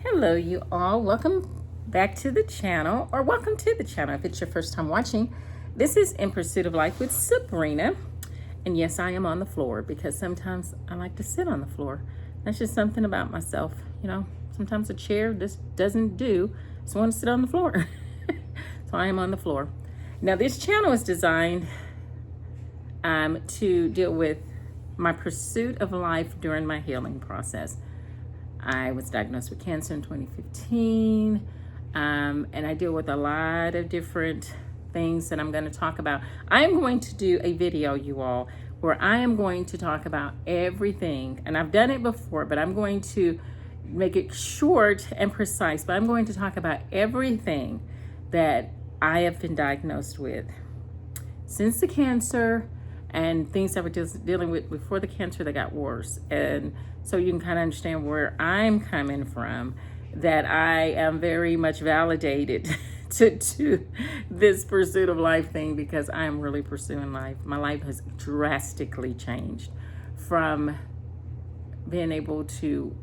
Hello, you all. Welcome back to the channel, or welcome to the channel if it's your first time watching. This is In Pursuit of Life with Sabrina. And yes, I am on the floor because sometimes I like to sit on the floor. That's just something about myself. Sometimes a chair just doesn't do, so I want to sit on the floor. So I am on the floor. Now, this channel is designed to deal with my pursuit of life during my healing process. I was diagnosed with cancer in 2015, and I deal with a lot of different things that I'm going to talk about. I am going to do a video, you all, where I am going to talk about everything, and I've done it before, but I'm going to make it short and precise, but I'm going to talk about everything that I have been diagnosed with since the cancer, and things I was just dealing with before the cancer that got worse. And so you can kind of understand where I'm coming from, that I am very much validated to this pursuit of life thing, because I am really pursuing life. My life has drastically changed from being able to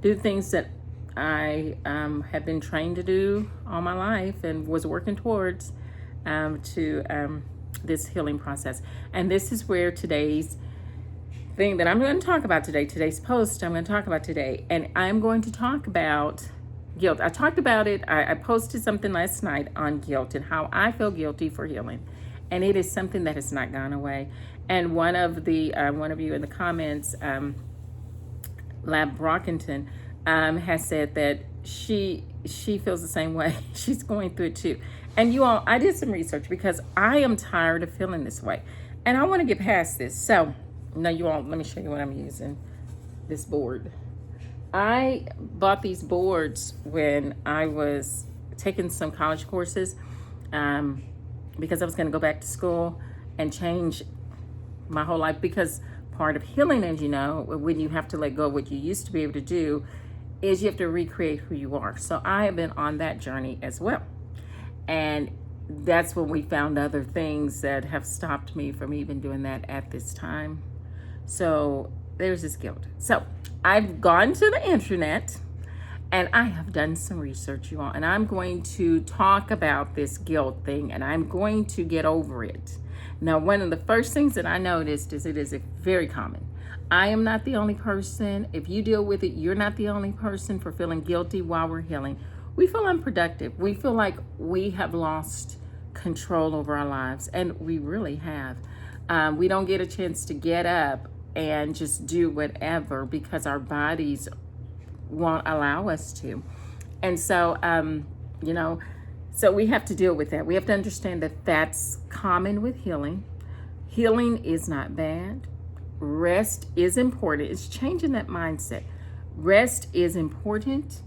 do things that I have been trained to do all my life and was working towards, to this healing process. And this is where today's thing that I'm going to talk about today, today's post I'm going to talk about today, and I'm going to talk about guilt. I talked about it. I posted something last night on guilt and how I feel guilty for healing, and it is something that has not gone away. And one of you in the comments, Lab Brockington, has said that she feels the same way. She's going through it too. And you all, I did some research because I am tired of feeling this way, and I want to get past this. So now you all, let me show you what I'm using. This board. I bought these boards when I was taking some college courses, because I was going to go back to school and change my whole life. Because part of healing, as you know, when you have to let go of what you used to be able to do, is you have to recreate who you are. So I have been on that journey as well. And that's when we found other things that have stopped me from even doing that at this time. So there's this guilt. So I've gone to the internet and I have done some research, you all, and I'm going to talk about this guilt thing, and I'm going to get over it. Now, one of the first things that I noticed is it is very common. I am not the only person. If you deal with it, you're not the only person for feeling guilty while we're healing. We feel unproductive. We feel like we have lost control over our lives, and we really have. We don't get a chance to get up and just do whatever because our bodies won't allow us to. And so, so we have to deal with that. We have to understand that that's common with healing. Healing is not bad. Rest is important. It's changing that mindset. Rest is important.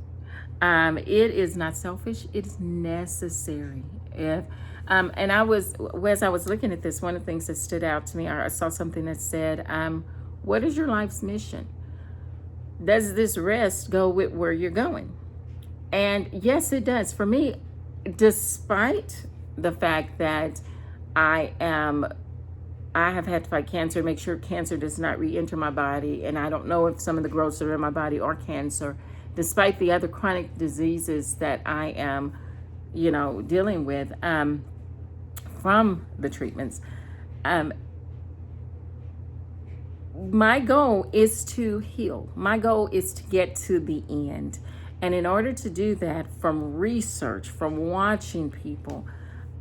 It is not selfish. It is necessary. And as I was looking at this, one of the things that stood out to me, I saw something that said, what is your life's mission? Does this rest go with where you're going? And yes, it does. For me, despite the fact that I have had to fight cancer, make sure cancer does not re-enter my body, and I don't know if some of the growths that are in my body are cancer, despite the other chronic diseases that I am, dealing with from the treatments. My goal is to heal. My goal is to get to the end. And in order to do that, from research, from watching people,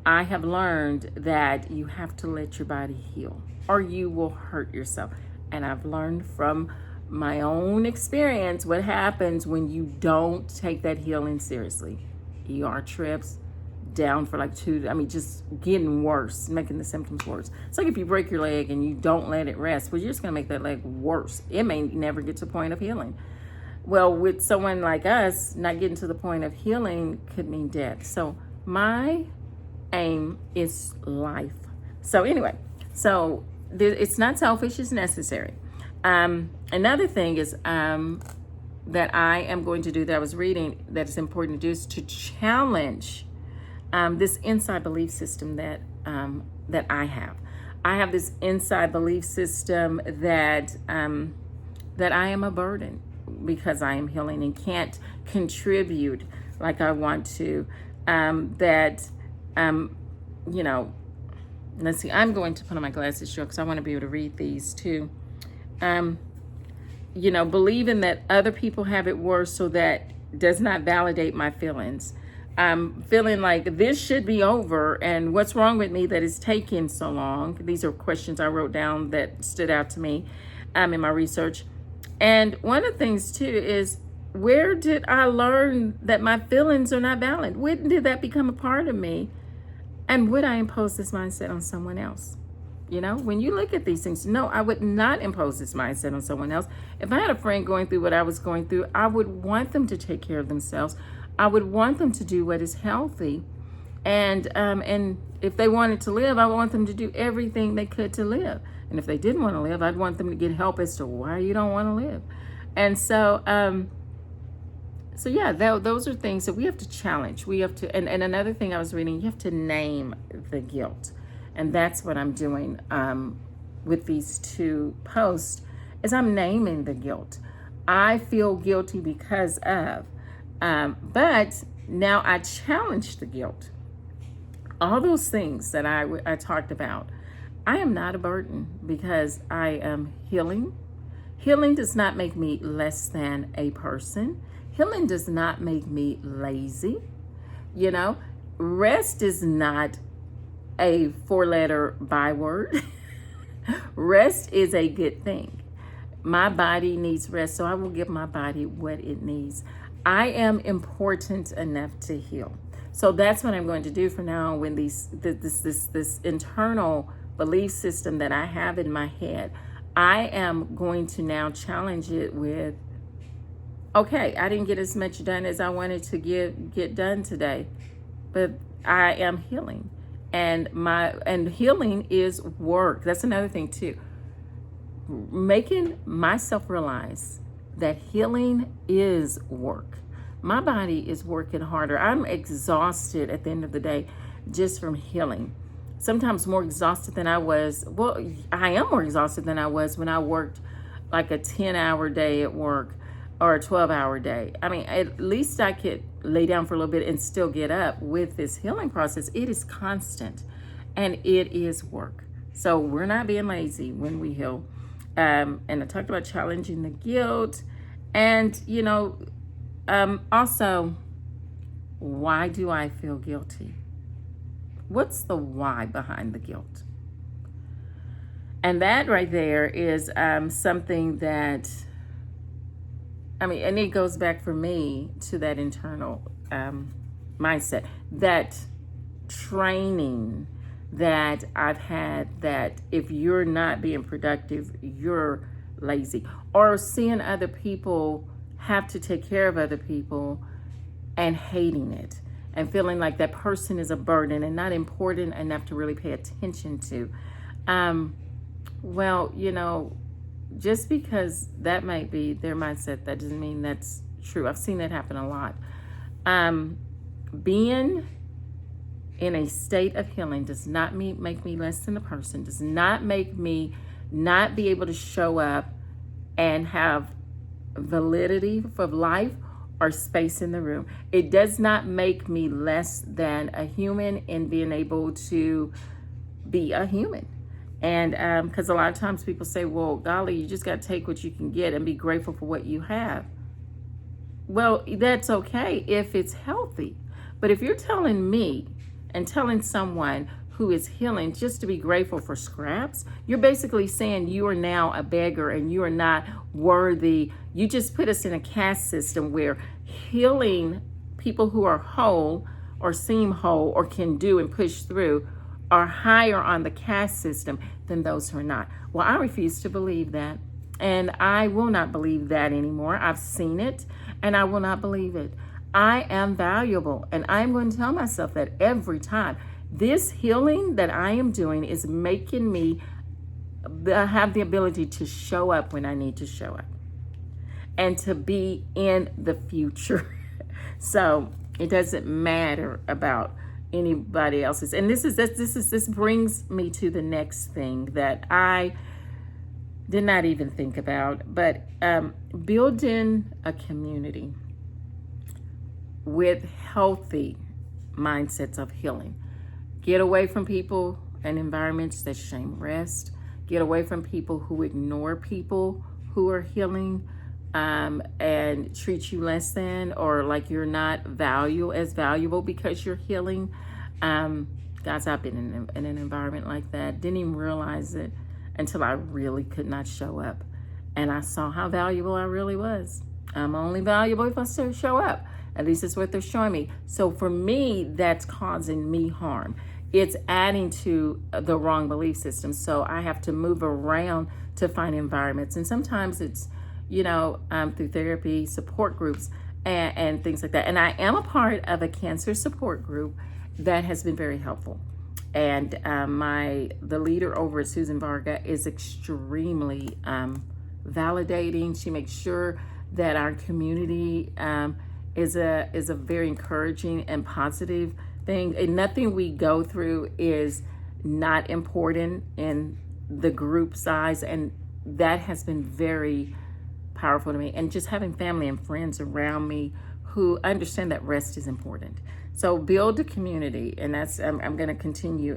I have learned that you have to let your body heal or you will hurt yourself. And I've learned from my own experience what happens when you don't take that healing seriously. ER trips, down for like just getting worse, making the symptoms worse. It's like if you break your leg and you don't let it rest, well, you're just gonna make that leg worse. It may never get to the point of healing. Well, with someone like us, not getting to the point of healing could mean death. So my aim is life. So anyway, it's not selfish, it's necessary. Another thing is that I am going to do, that I was reading, that is important to do, is to challenge this inside belief system that I have. I have this inside belief system that I am a burden. because I am healing and can't contribute like I want to. That, you know, let's see, I'm going to put on my glasses, Joe, because I want to be able to read these too. You know, believing that other people have it worse, so that does not validate my feelings. Feeling like this should be over, and what's wrong with me that it's taking so long. These are questions I wrote down that stood out to me in my research. And one of the things too is, where did I learn that my feelings are not valid? When did that become a part of me? And would I impose this mindset on someone else? You know, when you look at these things, no, I would not impose this mindset on someone else. If I had a friend going through what I was going through, I would want them to take care of themselves. I would want them to do what is healthy. And if they wanted to live, I would want them to do everything they could to live. And if they didn't want to live, I'd want them to get help as to why you don't want to live. And so, yeah, those are things that we have to challenge. We have to, and another thing I was reading, you have to name the guilt. And that's what I'm doing with these two posts, is I'm naming the guilt. I feel guilty because of, but now I challenge the guilt. All those things that I talked about, I am not a burden because I am healing. Healing does not make me less than a person. Healing does not make me lazy. You know, rest is not a 4-letter byword. Rest is a good thing. My body needs rest, so I will give my body what it needs. I am important enough to heal. So that's what I'm going to do from now on. When this internal belief system that I have in my head, I am going to now challenge it with, okay, I didn't get as much done as I wanted to get done today, but I am healing. And healing is work. That's another thing too. Making myself realize that healing is work. My body is working harder. I'm exhausted at the end of the day just from healing. Sometimes more exhausted than I was. Well, I am more exhausted than I was when I worked like a 10-hour day at work or a 12-hour day. I mean, at least I could lay down for a little bit and still get up. With this healing process, it is constant and it is work. So we're not being lazy when we heal. And I talked about challenging the guilt. And, you know, also, why do I feel guilty? What's the why behind the guilt? And that right there is something that, I mean, and it goes back for me to that internal mindset, that training that I've had, that if you're not being productive, you're lazy, or seeing other people have to take care of other people and hating it and feeling like that person is a burden and not important enough to really pay attention to. Well, you know, just because that might be their mindset, that doesn't mean that's true. I've seen that happen a lot. Being in a state of healing does not make me less than a person, does not make me not be able to show up and have validity for life or space in the room. It does not make me less than a human in being able to be a human. And because a lot of times people say, well, golly, you just got to take what you can get and be grateful for what you have. Well, that's okay if it's healthy. But if you're telling me and telling someone who is healing just to be grateful for scraps, you're basically saying you are now a beggar and you are not worthy. You just put us in a caste system where healing people who are whole or seem whole or can do and push through are higher on the caste system than those who are not. Well, I refuse to believe that. And I will not believe that anymore. I've seen it and I will not believe it. I am valuable, and I'm going to tell myself that every time. This healing that I am doing is making me have the ability to show up when I need to show up and to be in the future. So it doesn't matter about anybody else's. And this brings me to the next thing that I did not even think about. But building a community with healthy mindsets of healing. Get away from people and environments that shame rest. Get away from people who ignore people who are healing, and treat you less than, or like you're not valuable because you're healing. Guys, I've been in an environment like that. Didn't even realize it until I really could not show up. And I saw how valuable I really was. I'm only valuable if I still show up. At least it's what they're showing me. So for me, that's causing me harm. It's adding to the wrong belief system. So I have to move around to find environments. And sometimes it's, through therapy, support groups, and things like that. And I am a part of a cancer support group that has been very helpful. And the leader over at Susan Varga is extremely validating. She makes sure that our community is a very encouraging and positive thing. And nothing we go through is not important in the group size, and that has been very powerful to me. And just having family and friends around me who understand that rest is important. So build a community, and that's I'm going to continue.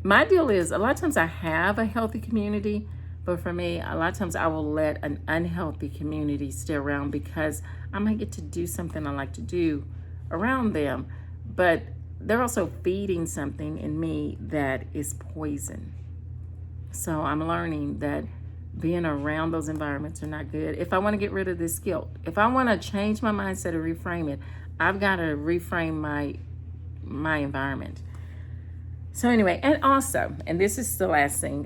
My deal is a lot of times I have a healthy community, but for me, a lot of times I will let an unhealthy community stay around because I might get to do something I like to do around them, but they're also feeding something in me that is poison. So I'm learning that being around those environments are not good. If I want to get rid of this guilt, if I want to change my mindset or reframe it, I've got to reframe my environment. So anyway, and also, and this is the last thing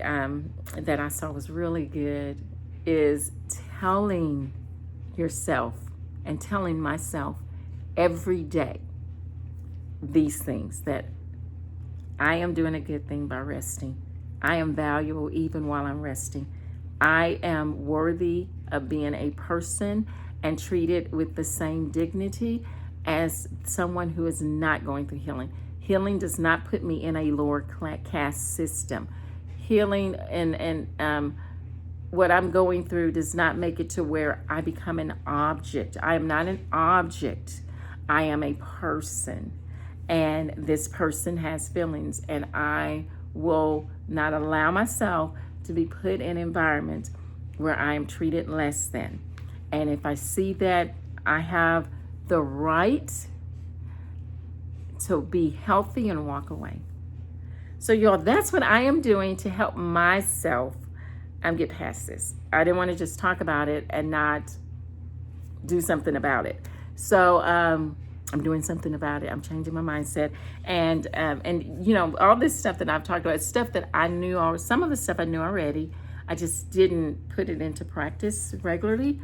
that I saw was really good, is telling yourself and telling myself every day these things, that I am doing a good thing by resting. I am valuable even while I'm resting. I am worthy of being a person and treated with the same dignity as someone who is not going through healing. Healing does not put me in a lower caste system. Healing and what I'm going through does not make it to where I become an object. I am not an object. I am a person. And this person has feelings, and I will not allow myself to be put in environments where I am treated less than. And if I see that, I have the right to be healthy and walk away. So y'all, that's what I am doing to help myself get past this. I didn't want to just talk about it and not do something about it. So I'm doing something about it. I'm changing my mindset. And all this stuff that I've talked about, it's stuff that I knew, or some of the stuff I knew already. I just didn't put it into practice regularly.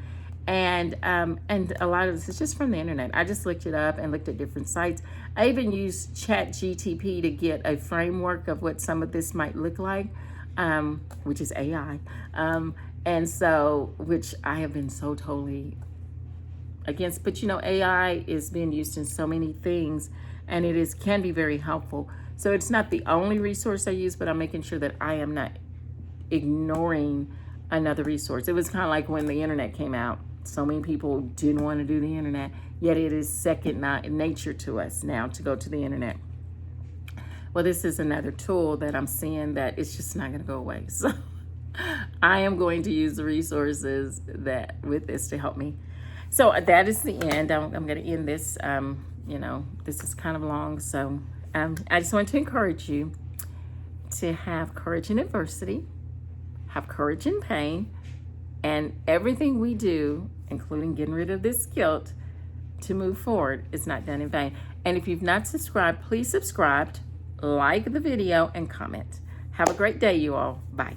And a lot of this is just from the internet. I just looked it up and looked at different sites. I even used ChatGPT to get a framework of what some of this might look like, which is AI. And so, which I have been so totally against. But AI is being used in so many things, and it can be very helpful. So it's not the only resource I use, but I'm making sure that I am not ignoring another resource. It was kind of like when the internet came out. So many people didn't want to do the internet, yet it is second nature to us now to go to the internet. Well, this is another tool that I'm seeing that it's just not going to go away. So I am going to use the resources with this to help me. So that is the end. I'm going to end this. This is kind of long. So I just want to encourage you to have courage in adversity, have courage in pain, and everything we do, including getting rid of this guilt, to move forward is not done in vain. And if you've not subscribed, please subscribe, like the video, and comment. Have a great day, you all. Bye.